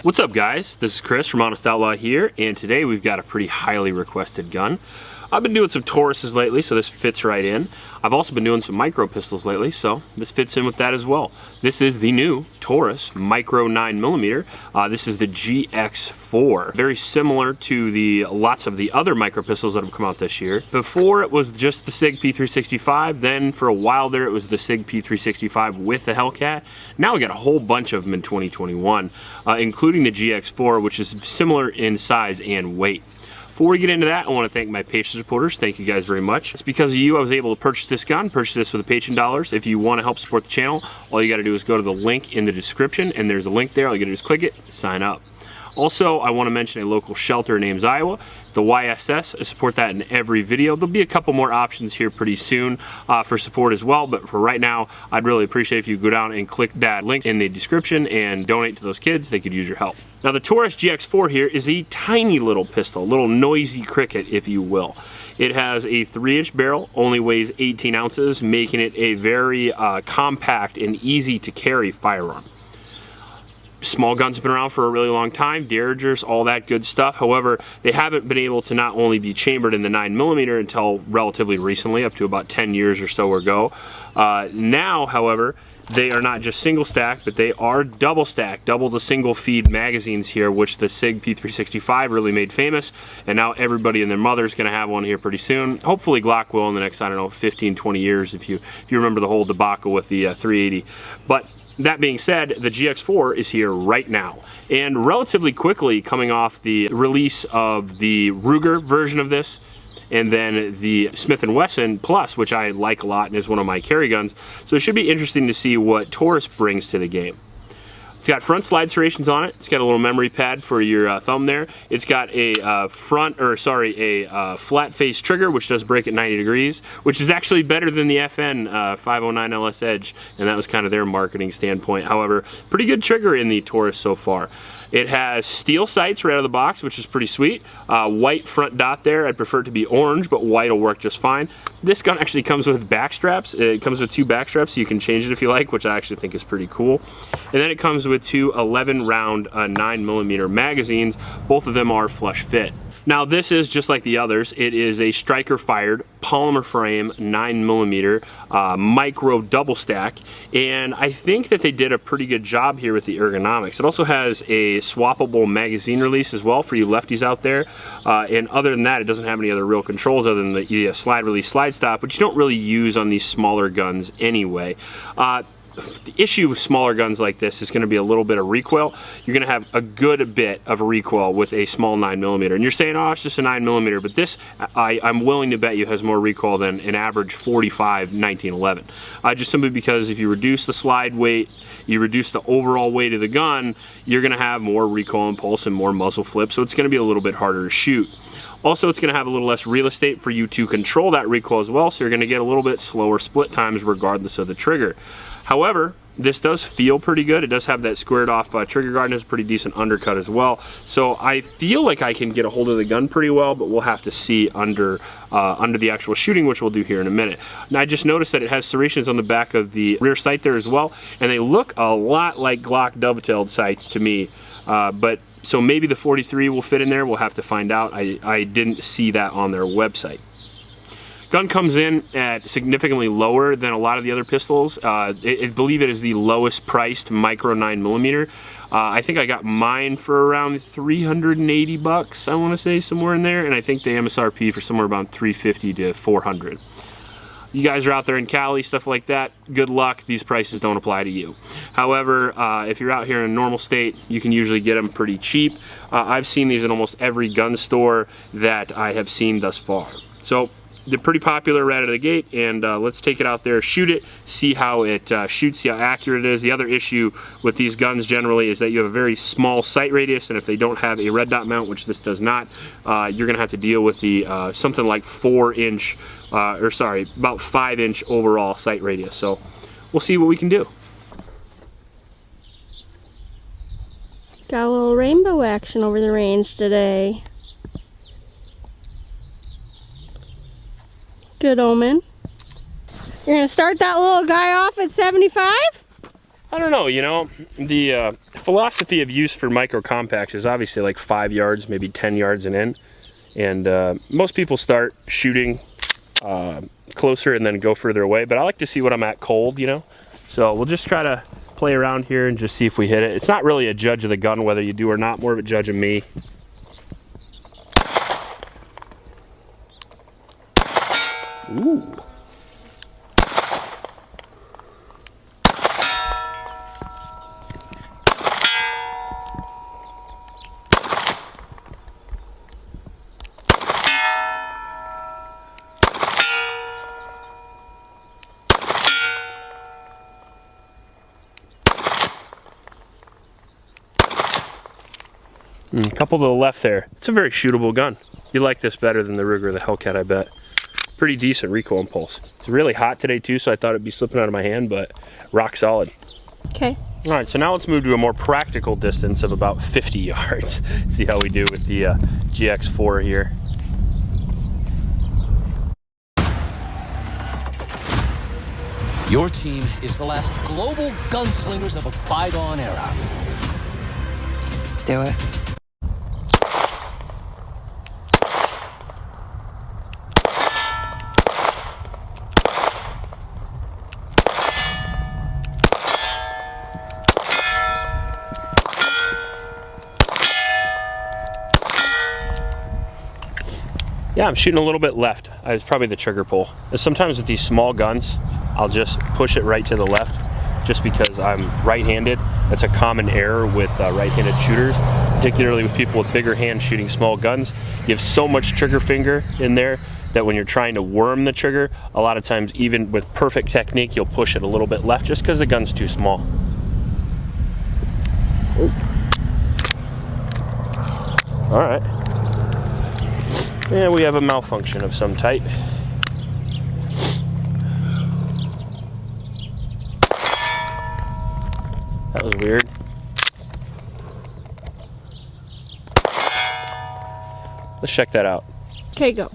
What's up, guys? This is Chris from Honest Outlaw here, and today we've got a pretty highly requested gun. I've been doing some Tauruses lately, so this fits right in. I've also been doing some micro pistols lately, so this fits in with that as well. This is the new Taurus Micro 9mm. This is the GX4. Very similar to lots of the other micro pistols that have come out this year. Before it was just the SIG P365, then for a while there it was the SIG P365 with the Hellcat. Now we got a whole bunch of them in 2021, including the GX4, which is similar in size and weight. Before we get into that, I want to thank my Patreon supporters. Thank you guys very much. It's because of you I was able to purchase this gun, purchase this with the Patreon dollars. If you want to help support the channel, all you got to do is go to the link in the description, and there's a link there. All you got to do is click it, sign up. Also, I want to mention a local shelter in Ames, Iowa, the YSS. I support that in every video. There'll be a couple more options here pretty soon for support as well, but for right now, I'd really appreciate if you go down and click that link in the description and donate to those kids. They could use your help. Now, the Taurus GX4 here is a tiny little pistol, a little noisy cricket, if you will. It has a 3-inch barrel, only weighs 18 ounces, making it a very compact and easy to carry firearm. Small guns have been around for a really long time, Derringers, all that good stuff. However, they haven't been able to not only be chambered in the 9mm until relatively recently, up to about 10 years or so ago. Now, however, they are not just single stack, but they are double stack, double the single feed magazines here, which the SIG P365 really made famous. And now everybody and their mother is going to have one here pretty soon. Hopefully Glock will in the next, I don't know, 15, 20 years, if you remember the whole debacle with the 380. But that being said, the GX4 is here right now, and relatively quickly coming off the release of the Ruger version of this, and then the Smith & Wesson Plus, which I like a lot and is one of my carry guns. So it should be interesting to see what Taurus brings to the game. It's got front slide serrations on it. It's got a little memory pad for your thumb there. It's got a flat face trigger, which does break at 90 degrees, which is actually better than the FN 509 LS Edge, and that was kind of their marketing standpoint. However, pretty good trigger in the Taurus so far. It has steel sights right out of the box, which is pretty sweet. White front dot there. I'd prefer it to be orange, but white will work just fine. This gun actually comes with back straps. It comes with 2 back straps, so you can change it if you like, which I actually think is pretty cool. And then it comes with 2 11-round 9mm magazines. Both of them are flush fit. Now, this is just like the others. It is a striker-fired polymer frame 9mm micro double stack, and I think that they did a pretty good job here with the ergonomics. It also has a swappable magazine release as well for you lefties out there, and other than that, it doesn't have any other real controls other than the slide release, slide stop, which you don't really use on these smaller guns anyway. The issue with smaller guns like this is going to be a little bit of recoil. You're going to have a good bit of recoil with a small 9mm. And you're saying, oh, it's just a 9mm, but this, I'm willing to bet you, has more recoil than an average 45 1911. Just simply because if you reduce the slide weight, you reduce the overall weight of the gun, you're going to have more recoil and pulse and more muzzle flip, so it's going to be a little bit harder to shoot. Also, it's going to have a little less real estate for you to control that recoil as well, so you're going to get a little bit slower split times regardless of the trigger. However, this does feel pretty good. It does have that squared off trigger guard and has a pretty decent undercut as well. So I feel like I can get a hold of the gun pretty well, but we'll have to see under the actual shooting, which we'll do here in a minute. Now, I just noticed that it has serrations on the back of the rear sight there as well, and they look a lot like Glock dovetailed sights to me. So maybe the 43 will fit in there. We'll have to find out. I didn't see that on their website. Gun comes in at significantly lower than a lot of the other pistols. I believe it is the lowest priced micro 9mm. I think I got mine for around 380 bucks, I want to say, somewhere in there, and I think the MSRP for somewhere about 350 to 400. You guys are out there in Cali, stuff like that, good luck. These prices don't apply to you. However, if you're out here in a normal state, you can usually get them pretty cheap. I've seen these in almost every gun store that I have seen thus far. So they're pretty popular right out of the gate, and let's take it out there, shoot it, see how it shoots, see how accurate it is. The other issue with these guns generally is that you have a very small sight radius, and if they don't have a red dot mount, which this does not, you're gonna have to deal with the something like 4-inch, about 5-inch overall sight radius. So we'll see what we can do. Got a little rainbow action over the range today. Good omen. You're gonna start that little guy off at 75? I don't know, you know, the philosophy of use for micro compacts is obviously like 5 yards, maybe 10 yards and in. And most people start shooting closer and then go further away, but I like to see what I'm at cold, you know. So we'll just try to play around here and just see if we hit it. It's not really a judge of the gun whether you do or not, more of a judge of me. Ooh. A couple to the left there. It's a very shootable gun. You like this better than the Ruger or the Hellcat, I bet. Pretty decent recoil impulse. It's really hot today too, so I thought it'd be slipping out of my hand, but rock solid. Okay. All right, so now let's move to a more practical distance of about 50 yards. See how we do with the GX4 here. Your team is the last global gunslingers of a bygone era. Do it. Yeah, I'm shooting a little bit left. It's probably the trigger pull. And sometimes with these small guns, I'll just push it right to the left just because I'm right-handed. That's a common error with right-handed shooters, particularly with people with bigger hands shooting small guns. You have so much trigger finger in there that when you're trying to worm the trigger, a lot of times even with perfect technique, you'll push it a little bit left just because the gun's too small. Ooh. All right. And we have a malfunction of some type. That was weird. Let's check that out. Okay, go.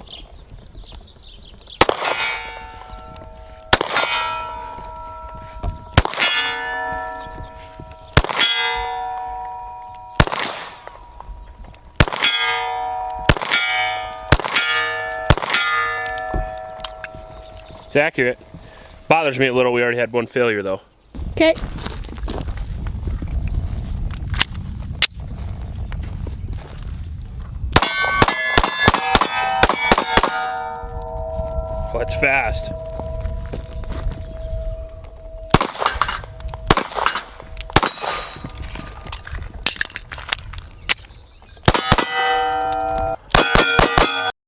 It's accurate. Bothers me a little, we already had one failure though. Okay. Oh, that's fast.